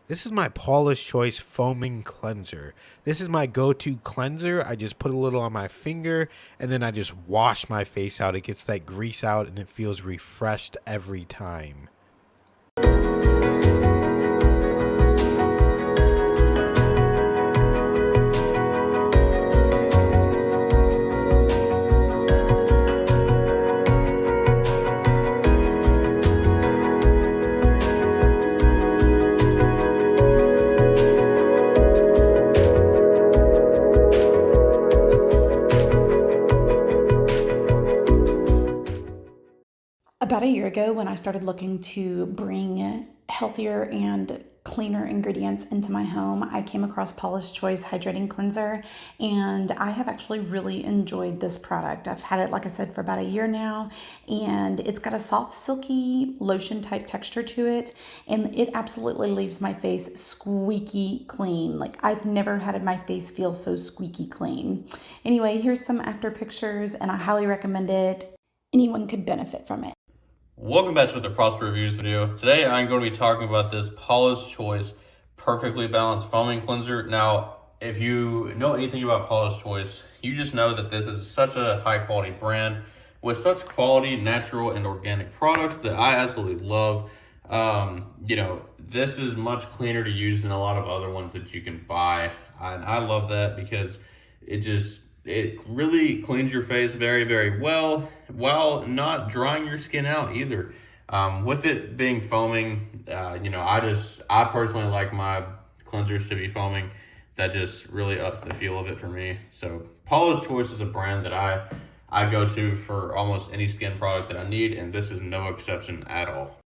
This is my Paula's Choice Foaming Cleanser. This is my go-to cleanser. I just put a little on my finger and then I just wash my face out. It gets that grease out and it feels refreshed every time. About a year ago, when I started looking to bring healthier and cleaner ingredients into my home, I came across Paula's Choice Hydrating Cleanser, and I have actually really enjoyed this product. I've had it, like I said, for about a year now, and it's got a soft, silky lotion type texture to it, and it absolutely leaves my face squeaky clean. Like, I've never had my face feel so squeaky clean. Anyway, here's some after pictures, and I highly recommend it. Anyone could benefit from it. Welcome back to the Prosper Reviews video. Today I'm going to be talking about this Paula's Choice Perfectly Balanced Foaming Cleanser. Now, if you know anything about Paula's Choice, you just know that this is such a high quality brand with such quality, natural, and organic products that I absolutely love. This is much cleaner to use than a lot of other ones that you can buy. And I love that because it really cleans your face very, very well while not drying your skin out either. With it being foaming, I personally like my cleansers to be foaming. That just really ups the feel of it for me. So Paula's Choice is a brand that I go to for almost any skin product that I need, and this is no exception at all.